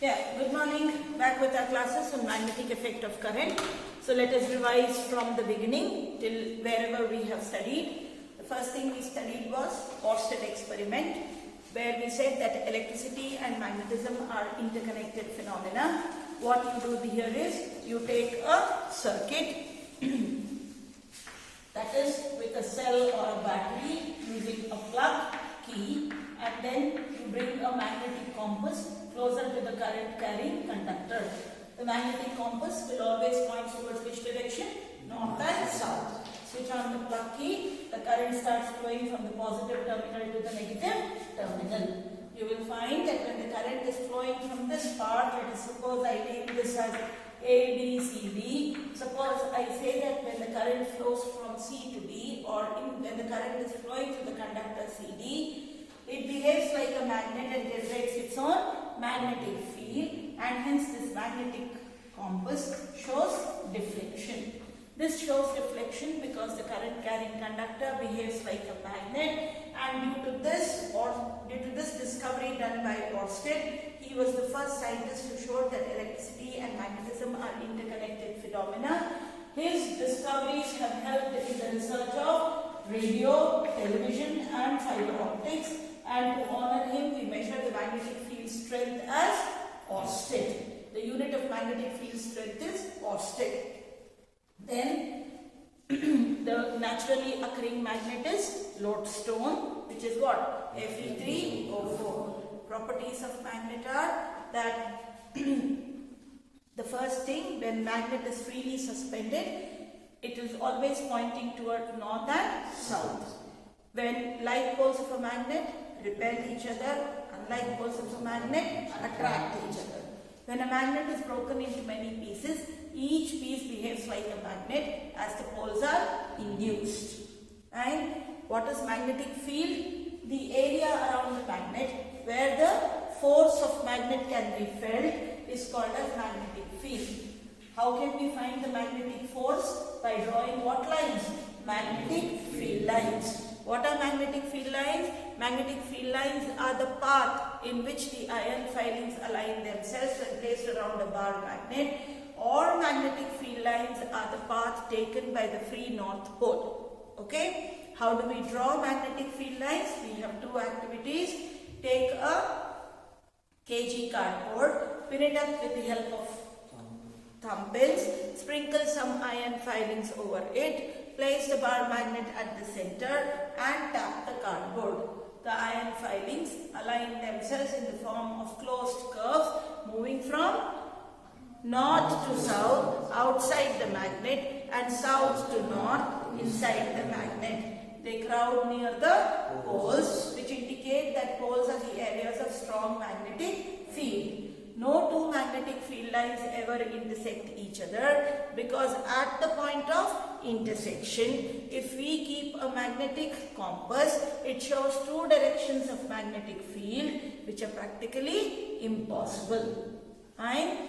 Yeah, good morning. Back with our classes on magnetic effect of current. So let us revise from the beginning till wherever we have studied. The first thing we studied was Oersted experiment, where we said that electricity and magnetism are interconnected phenomena. What you do here is you take a circuit that is with a cell or a battery using a plug key, and then you bring a magnetic compass closer to the current carrying conductor. The magnetic compass will always point towards which direction? North and south. Switch on the plug key, the current starts flowing from the positive terminal to the negative terminal. You will find that when the current is flowing from this part, let us suppose I name this as A, B, C, D. Suppose I say that when the current flows from C to D, or when the current is flowing through the conductor CD, it behaves like a magnet and generates its own magnetic field, and hence this magnetic compass shows deflection. This shows deflection because the current carrying conductor behaves like a magnet, and due to this discovery done by Oersted, he was the first scientist who showed that electricity and magnetism are interconnected phenomena. His discoveries have helped in the research of radio, television and fiber optics, and to honor him we measure the magnetic field strength as Oersted. The unit of magnetic field strength is Oersted. Then the naturally occurring magnet is lodestone, which is what? Fe3O4. Properties of magnet are that the first thing, when magnet is freely suspended, it is always pointing toward north and south. When like poles of a magnet repel each other, unlike poles of a magnet attract each other. When a magnet is broken into many pieces, each piece behaves like a magnet as the poles are induced. And what is magnetic field? The area around the magnet where the force of magnet can be felt is called as magnetic field. How can we find the magnetic force? By drawing what lines? Magnetic field lines. What are magnetic field lines? Magnetic field lines are the path in which the iron filings align themselves when placed around a bar magnet, or magnetic field lines are the path taken by the free north pole. Okay? How do we draw magnetic field lines? We have two activities. Take a kg cardboard, pin it up with the help of thumb pins, sprinkle some iron filings over it, place the bar magnet at the center and tap the cardboard. The iron filings align themselves in the form of closed curves moving from north to south outside the magnet and south to north inside the magnet. They crowd near the poles, which indicate that poles are the areas of strong magnetic field. No two magnetic field lines ever intersect each other, because at the point of intersection, if we keep a magnetic compass, it shows two directions of magnetic field which are practically impossible. And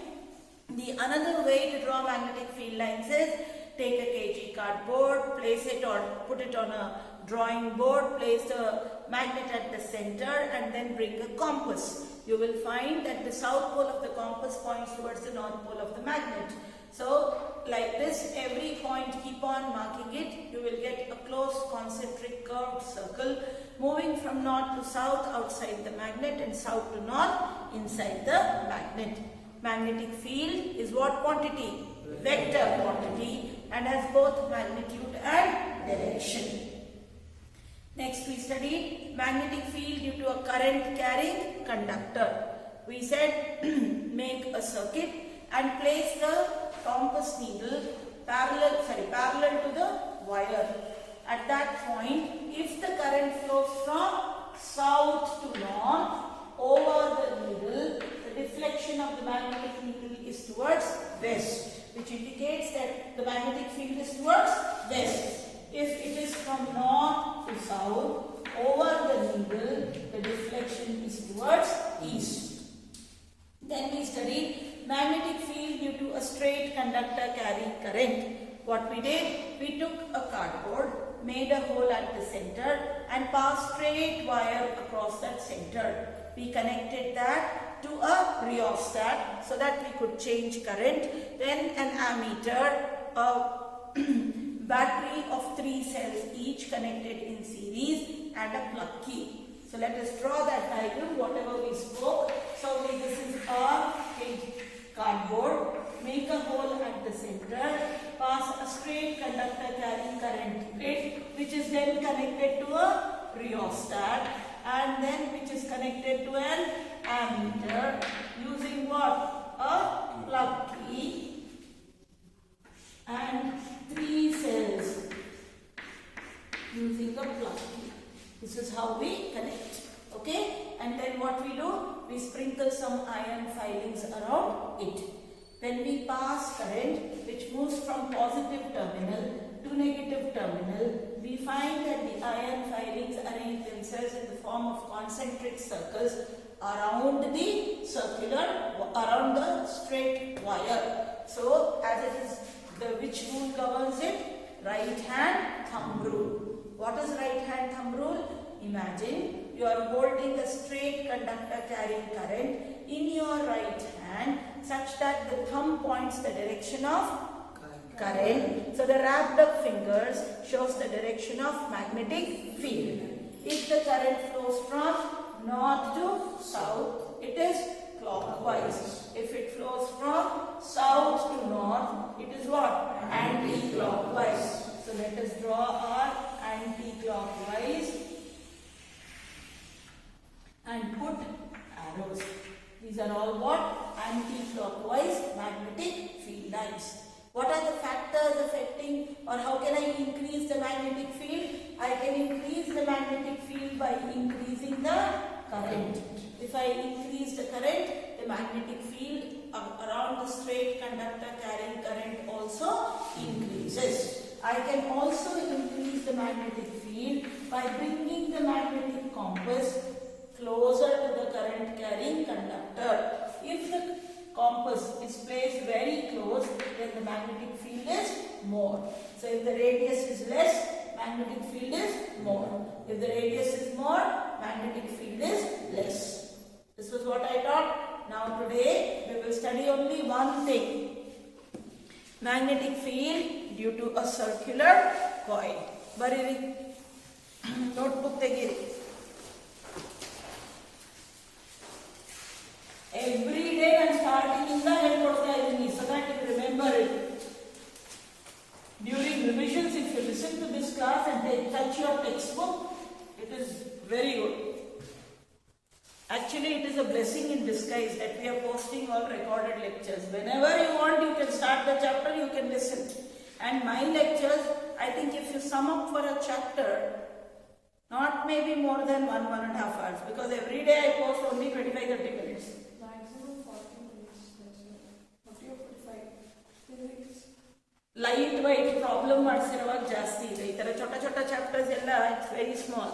the another way to draw magnetic field lines is take a kg cardboard, place it or put it on a drawing board, place the magnet at the center and then bring a compass. You will find that the south pole of the compass points towards the north pole of the magnet. So like this, every point keep on marking it, you will get a close concentric curved circle moving from north to south outside the magnet and south to north inside the magnet. Magnetic field is what quantity? Vector quantity, and has both magnitude and direction. Next we studied magnetic field due to a current carrying conductor. We said make a circuit and place the compass needle parallel to the wire. At that point, if the current flows from south to north over the needle, the deflection of the magnetic needle is towards west, which indicates that the magnetic field is towards west. If it is from north to south over the needle, the deflection is towards east. Then we studied magnetic field due to a straight conductor carrying current. What we did, we took a cardboard, made a hole at the center and passed straight wire across that center. We connected that to a rheostat so that we could change current. Then an ammeter, a battery of 3 cells each connected in series, and a plug key. So let us draw that diagram, whatever we spoke. So this is a cardboard. Make a hole at the center. Pass a straight conductor carrying current grid, which is then connected to a rheostat, and then which is connected to an ammeter using what? A plug key and 3 cells using a plug key. This is how we connect. Okay? And then what we do? We sprinkle some iron filings around it. When we pass current which moves from positive terminal to negative terminal, we find that the iron filings arrange themselves in the form of concentric circles around the straight wire. So as it is, which rule governs it? Right hand thumb rule. What is right hand thumb rule? Imagine you are holding a straight conductor carrying current in your right hand such that the thumb points the direction of current. So the wrapped up fingers shows the direction of magnetic field. If the current flows from north to south, it is clockwise. If it flows from south to north, it is what? Anti-clockwise. So let us draw our anti-clockwise and put arrows. These are all what? Anti-clockwise magnetic field lines. What are the factors affecting, or how can I increase the magnetic field? I can increase the magnetic field by increasing the current. If I increase the current, the magnetic field around the straight conductor carrying current also increases. I can also increase the magnetic field by bringing the magnetic compass closer to the current carrying conductor. If the compass is placed very close, then the magnetic field is more. So if the radius is less, magnetic field is more. If the radius is more, magnetic field is less. This was what I taught. Now today we will study only one thing. Magnetic field due to a circular coil. Bariri notebook tegiri. Every day I am starting in the head so that you remember it. During revisions, if you listen to this class and they touch your textbook, it is very good. Actually, it is a blessing in disguise that we are posting all recorded lectures. Whenever you want, you can start the chapter, you can listen. And my lectures, I think if you sum up for a chapter, not maybe more than 1.5 hours, because every day I post only 25-30 minutes. Maximum 40 minutes, that's it. 40 or 45. Physics. Lightweight problem ಮಾಡ್ಸಿರುವಾಗ ಜಾಸ್ತಿ ಇದೆ ಈ ತರ छोटा chapters ಎಲ್ಲ it's very small.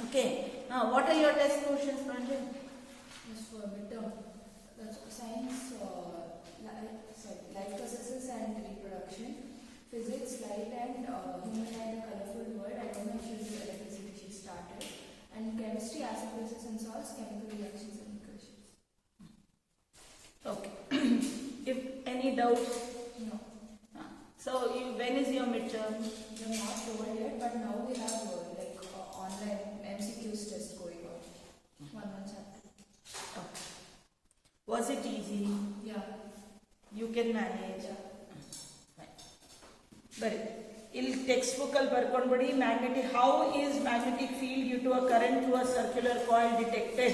Okay, now what are your test questions, Pranjal? Yes, for midterm. That's science, life processes and reproduction. Physics, light and human and the colorful world. I don't know if you do electricity, she started. And chemistry, acid bases and salts, chemical reactions and equations. Okay. If any doubts? No. So when is your midterm? They're not over yet, but now we have online MCQs test going on. 1 chapter. Okay. Was it easy? Yeah. You can manage. Yeah. But in textbook barkonbadi magnetic, how is magnetic field due to a current through a circular coil detected?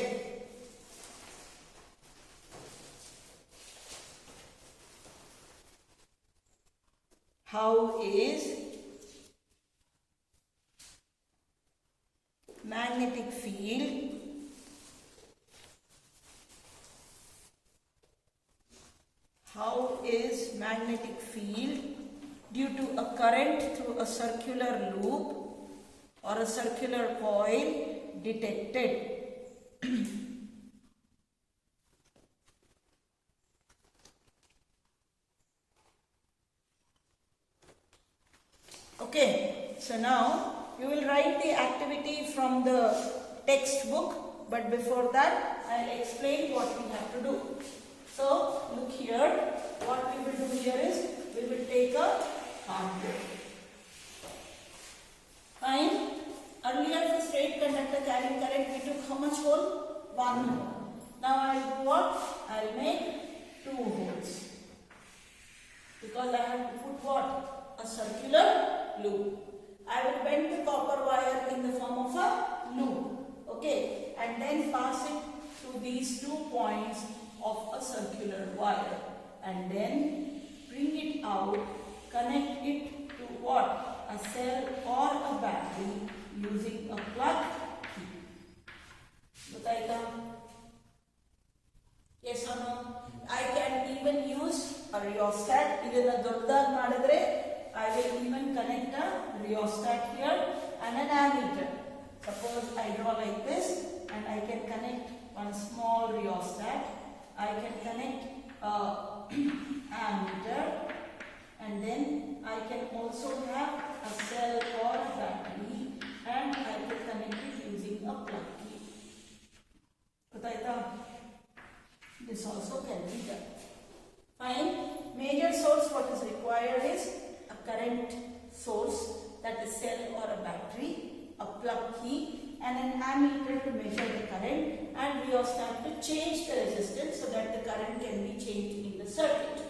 How is magnetic field due to a current through a circular loop or a circular coil detected? Okay, so now you will write the activity from the textbook but before that I'll explain what we have to do. So look here, what we will do here is we will take a cardboard. Fine. Earlier for straight conductor carrying current we took how much hole? 1 hole. Now I'll do what? I'll make 2 holes. Because I have to put what? A circular loop. I will bend the copper wire in the form of a loop. Okay. And then pass it through these 2 points of a circular wire. And then bring it out, connect it to what? A cell or a battery using a plug key. Bataita? Yes or no? I can even use a rheostat. Idella doddag madidre I will even connect a rheostat here and an ammeter. Suppose I draw like this and I can connect one small rheostat. I can connect a ammeter, and then I can also have a cell or a battery, and I can connect it using a plug key. Bataita? This also can be done. Fine. Major source what is required is a current source, that is cell or a battery, a plug key, and an ammeter to measure the current, and rheostat to change the resistance so that the current can be changed in the circuit.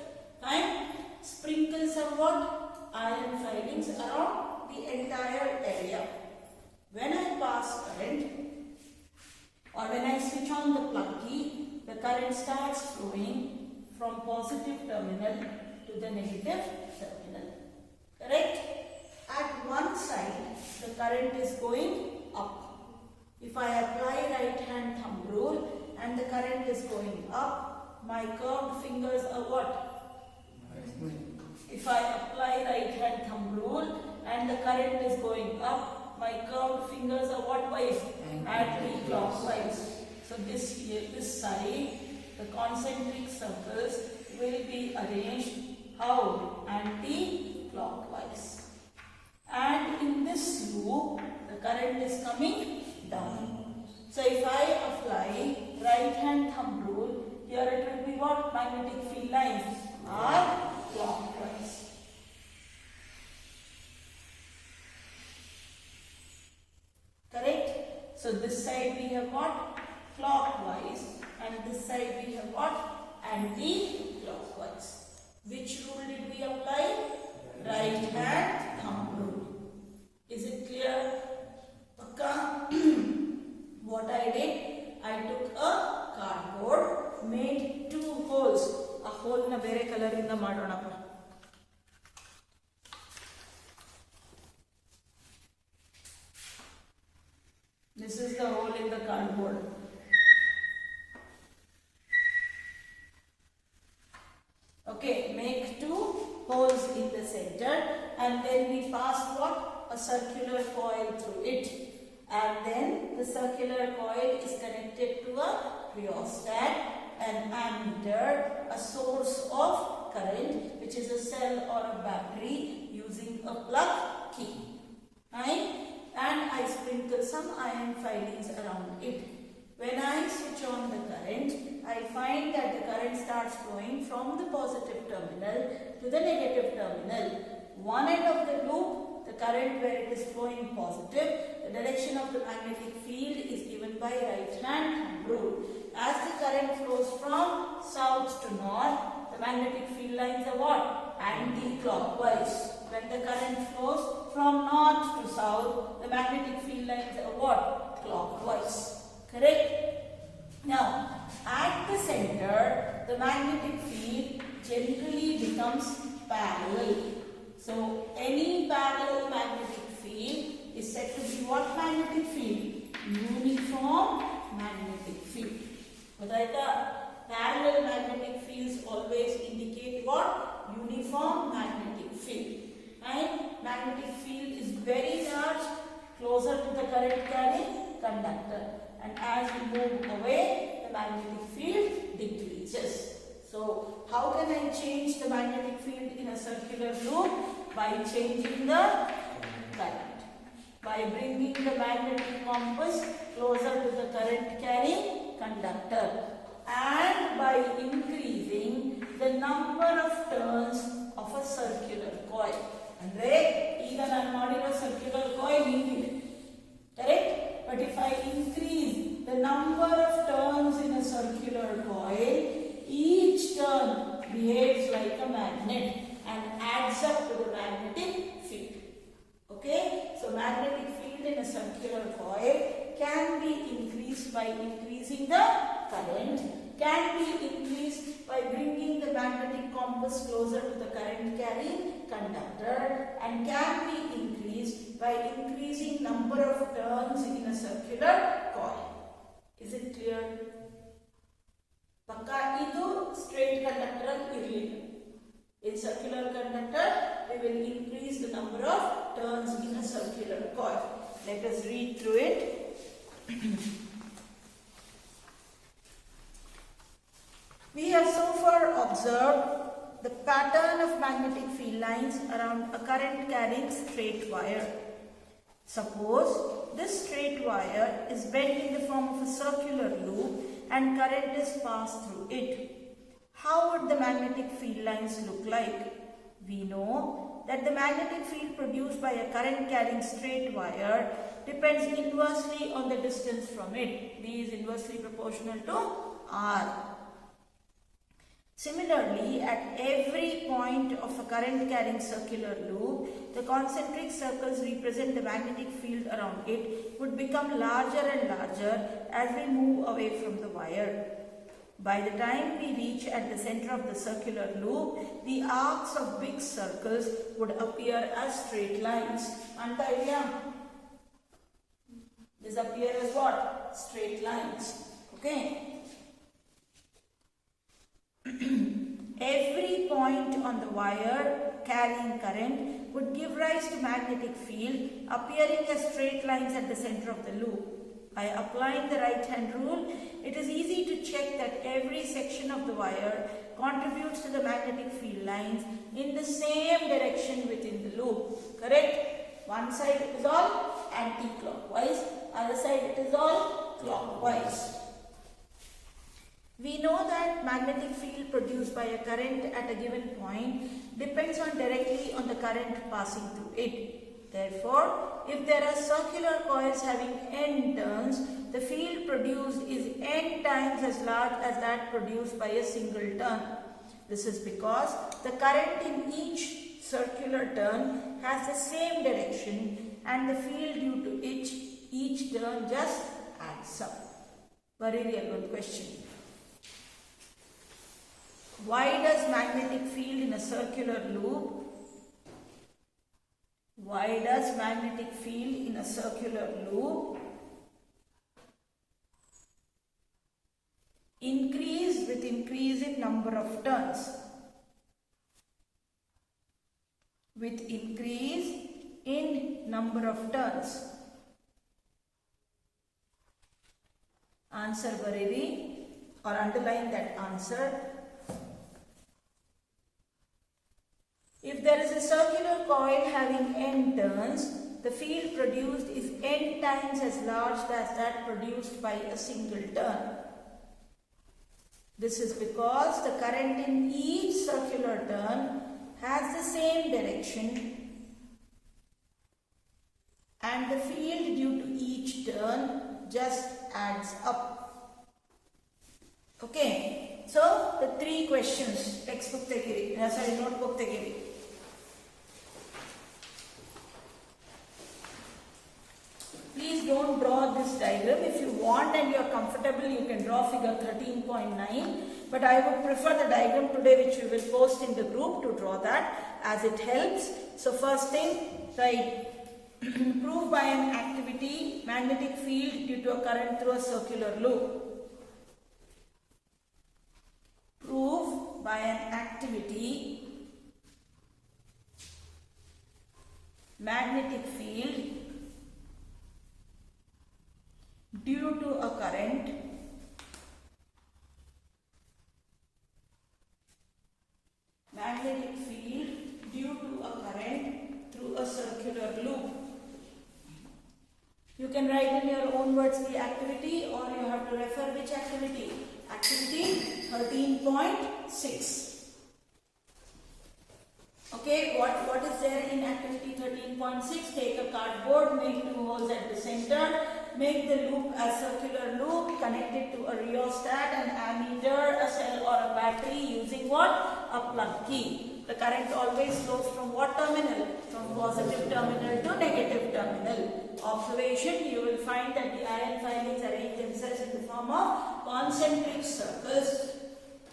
Fine. Sprinkle some what? Iron filings around the entire area. When I pass current or when I switch on the plug key, the current starts flowing from positive terminal to the negative terminal. Correct? At one side, the current is going up. If I apply right hand thumb rule and the current is going up, my curved fingers are what? If I apply right hand thumb rule and the current is going up, my curved fingers are what wise? Anti-clockwise. So this here, this side, the concentric circles will be arranged how? Anti-clockwise. And in this loop, the current is coming down. So if I apply right hand thumb rule, here it will be what? Magnetic field lines are clockwise. Correct? So this side we have what? Clockwise, and this side we have what? Anti-clockwise. Which rule did we apply? Right hand thumb rule. Is it clear? Pakka? What I did? I took a cardboard, made 2 holes. A hole na bere color inda madonappa. This is the hole in the cardboard. Okay, make 2 holes in the center, and then we pass what? A circular coil through it. And then the circular coil is connected to a rheostat, an ammeter, a source of current, which is a cell or a battery using a plug key. Right? And I sprinkle some iron filings around it. When I switch on the current, I find that the current starts flowing from the positive terminal to the negative terminal. One end of the loop, the current where it is flowing positive, the direction of the magnetic field is given by right hand rule. As the current flows from south to north, the magnetic field lines are what? Anti-clockwise. When the current flows from north to south, the magnetic field lines are what? Clockwise. Correct? Now, at the center, the magnetic field generally becomes parallel. So, any parallel magnetic field is said to be what magnetic field? Uniform magnetic field. Parallel magnetic fields always indicate what? Uniform magnetic field. And magnetic field is very large, closer to the current carrying conductor. And as we move away, the magnetic field decreases. So, how can I change the magnetic field in a circular loop? By changing the current. by bringing the magnetic compass closer to the current carrying conductor and by increasing the number of turns of a circular coil. Andre ಈಗ ನಾನು ಮಾಡಿರೋ circular coil ಹೀಗಿದೆ, correct? But if I increase the number of turns in a circular coil, each turn behaves like a magnet and adds up to the magnetic field. Okay, so magnetic field in a circular coil can be increased by increasing the current, can be increased by bringing the magnetic compass closer to the current carrying conductor, and can be increased by increasing number of turns in a circular coil. Is it clear? Pakka idu straight conductor irliಲ್ಲ. In circular conductor, we will increase the number of turns in a circular coil. Let us read through it. We have so far observed the pattern of magnetic field lines around a current carrying straight wire. Suppose this straight wire is bent in the form of a circular loop and current is passed through it. How would the magnetic field lines look like? We know that the magnetic field produced by a current carrying straight wire depends inversely on the distance from it. B is inversely proportional to R. Similarly, at every point of a current carrying circular loop, the concentric circles represent the magnetic field around it would become larger and larger as we move away from the wire. By the time we reach at the center of the circular loop, the arcs of big circles would appear as straight lines. Anta idea? This appear as what? Straight lines. Okay. Every point on the wire carrying current would give rise to magnetic field appearing as straight lines at the center of the loop. By applying the right hand rule, it is easy to check that every section of the wire contributes to the magnetic field lines in the same direction within the loop. Correct? One side it is all anti-clockwise, other side it is all clockwise. We know that magnetic field produced by a current at a given point depends directly on the current passing through it. Therefore, if there are circular coils having n turns, the field produced is n times as large as that produced by a single turn. This is because the current in each circular turn has the same direction and the field due to each turn just adds up. Very real good question. Why does magnetic field in a circular loop increase with increase in number of turns? With increase in number of turns. Answer bariri or underline that answer. If there is a circular coil having n turns, the field produced is n times as large as that produced by a single turn. This is because the current in each circular turn has the same direction and the field due to each turn just adds up. Okay, so the three questions, textbook tegiri, sorry, notebook tegiri. Please don't draw this diagram. If you want and you are comfortable, you can draw figure 13.9. But I would prefer the diagram today, which we will post in the group, to draw that as it helps. So first thing, write prove by an activity magnetic field due to a current through a circular loop. Prove by an activity magnetic field due to a current through a circular loop. towards the activity, or you have to refer which activity? Activity 13.6. Okay, what is there in activity 13.6? Take a cardboard, make 2 holes at the center, make the loop a circular loop, connect it to a rheostat, an ammeter, a cell or a battery using what? A plug key. The current always flows from what terminal? From positive terminal to negative terminal. Observation, you will find that the iron filings arrange themselves in the form of concentric circles.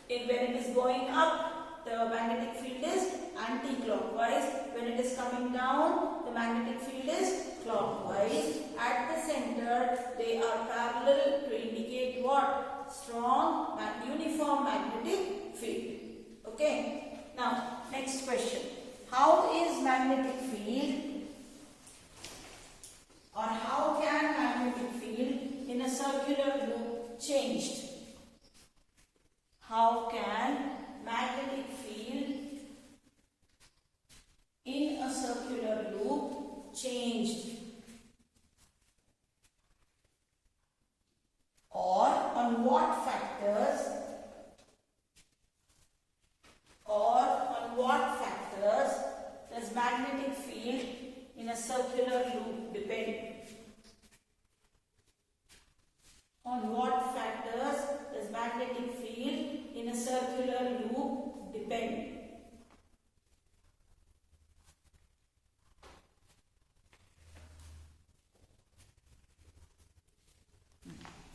When it is going up, the magnetic field is anti-clockwise. When it is coming down, the magnetic field is clockwise. At the center, they are parallel to indicate what? Strong uniform magnetic field. Okay. Now, next question. How is magnetic field, or how can magnetic field in a circular loop changed? How can magnetic field in a circular loop changed? Or on what factors does magnetic field in a circular loop depend? On what factors does magnetic field in a circular loop depend?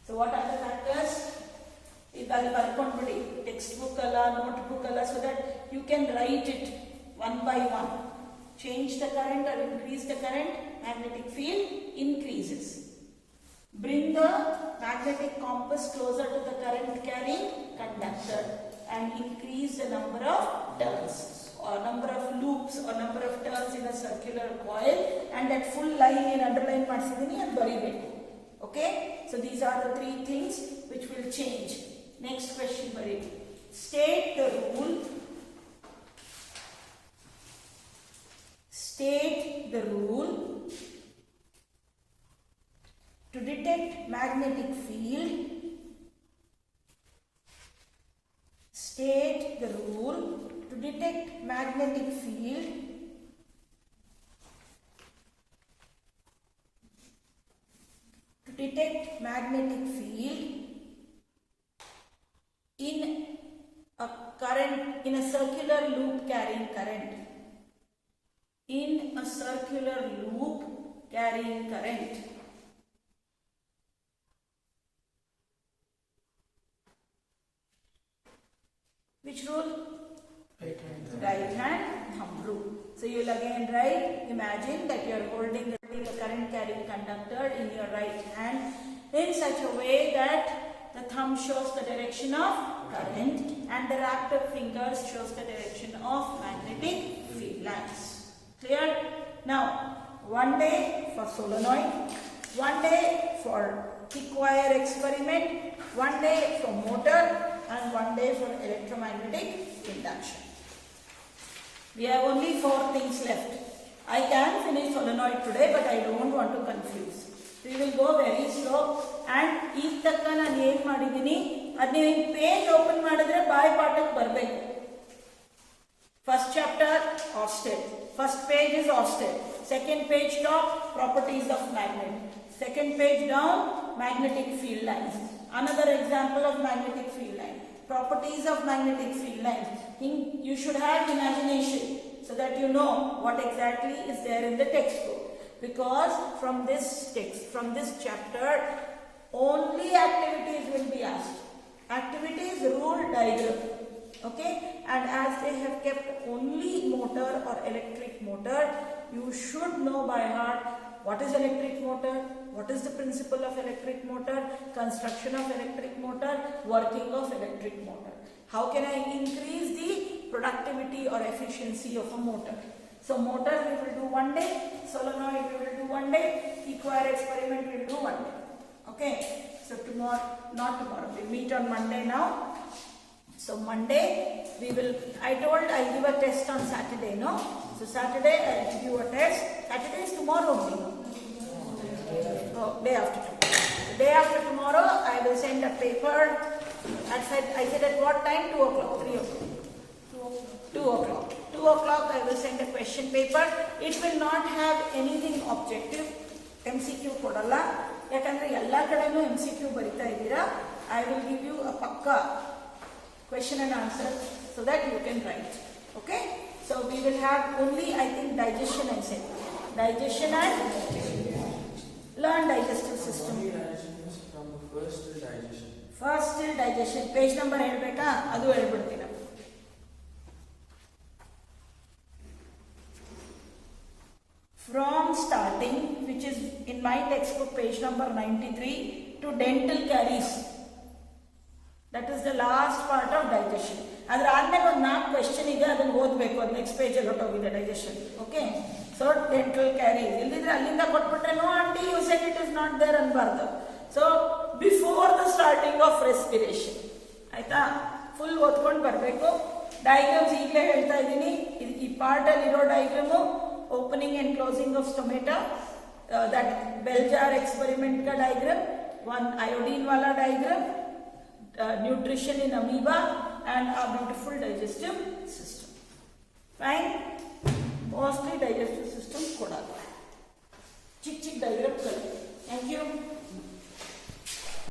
So what are the factors? Textbook notebook so that you can write it one by one. Change the current or increase the current, magnetic field increases. Bring the magnetic compass closer to the current carrying conductor and increase the number of turns or number of loops or number of turns in a circular coil, and that full line in underline ಮಾಡಿಸಿದೀನಿ and ಬರಿಬೇಕು. Okay, so these are the 3 things which will change. Next question, Bari. State the rule. State the rule to detect magnetic field. State the rule to detect magnetic field in a current, in a circular loop carrying current. In a circular loop carrying current. Which rule? Right hand thumb rule. So you will again write, imagine that you are holding a current carrying conductor in your right hand in such a way that the thumb shows the direction of current and the wrapped up fingers shows the direction of magnetic field lines. Clear? Now, one day for solenoid, one day for thick wire experiment, one day for motor, and one day for electromagnetic induction. We have only 4 things left. I can finish solenoid today, but I don't want to confuse. We will go very slow, and each takka ನಾನು ಏನು ಮಾಡಿದ್ದೀನಿ ಅದನ್ನ ನೀವು page open ಮಾಡಿದ್ರೆ ಬಾಯಿ ಪಾಠಕ್ಕೆ ಬರಬೇಕು. First chapter Ørsted. First page is Ørsted. Second page top, properties of magnet. Second page down, magnetic field lines. Another example of magnetic field line. Properties of magnetic field lines. You should have imagination so that you know what exactly is there in the textbook. Because from this text, from this chapter, only activities will be asked. Activities, rule, diagram. Okay, and as they have kept only motor or electric motor, you should know by heart what is electric motor, what is the principle of electric motor, construction of electric motor, working of electric motor. How can I increase the productivity or efficiency of a motor? So motor we will do one day, solenoid we will do one day, equire experiment we will do one day. Okay, so tomorrow, not tomorrow, we meet on Monday now. So Monday we will, I told I'll give a test on Saturday, no? So Saturday I'll give you a test. Saturday is tomorrow only, no? Oh, day after tomorrow. Day after tomorrow, I will send a paper. I said at what time? 2 o'clock, 3 o'clock. 2 o'clock. 2 o'clock I will send a question paper. It will not have anything objective. MCQ ಕೊಡಲ್ಲ ಯಾಕಂದ್ರೆ ಎಲ್ಲ ಕಡೆನೂ MCQ ಬರಿತಾ ಇದ್ದೀರಾ. I will give you a pakka question and answer so that you can write. Okay? So we will have only, I think, digestion I said. Digestion and learn digestive system. From the first till digestion. First till digestion. Page number ಹೇಳ್ಬೇಕಾ? ಅದು ಹೇಳ್ಬಿಡ್ತೀನಿ. From starting, which is in my textbook, page number 93, to dental caries. That is the last part of digestion. ಅದರ ಆದ್ಮೇಲೆ ಒಂದು 4 question ಇದೆ, ಅದನ್ನು ಓದಬೇಕು. ಅದು ನೆಕ್ಸ್ಟ್ ಪೇಜಲ್ಲಿ ಹೊಟ್ಟೋಗಿದೆ digestion. Okay, so dental caries ಇಲ್ಲಿದ್ರೆ ಅಲ್ಲಿಂದ ಕೊಟ್ಬಿಟ್ರೆ no aunty you said it is not there ಅನ್ಬಾರ್ದು. So before the starting of respiration, ಆಯ್ತಾ, ಫುಲ್ ಓದ್ಕೊಂಡು ಬರಬೇಕು. ಡಯಾಗ್ರಾಮ್ಸ್ ಈಗಲೇ ಹೇಳ್ತಾ ಇದ್ದೀನಿ. ಈ ಪಾರ್ಟಲ್ಲಿ ಇರೋ diagram opening and closing of stomata, that bell jar experiment ka diagram, one iodine wala diagram, nutrition in amoeba, and our beautiful digestive system. Fine.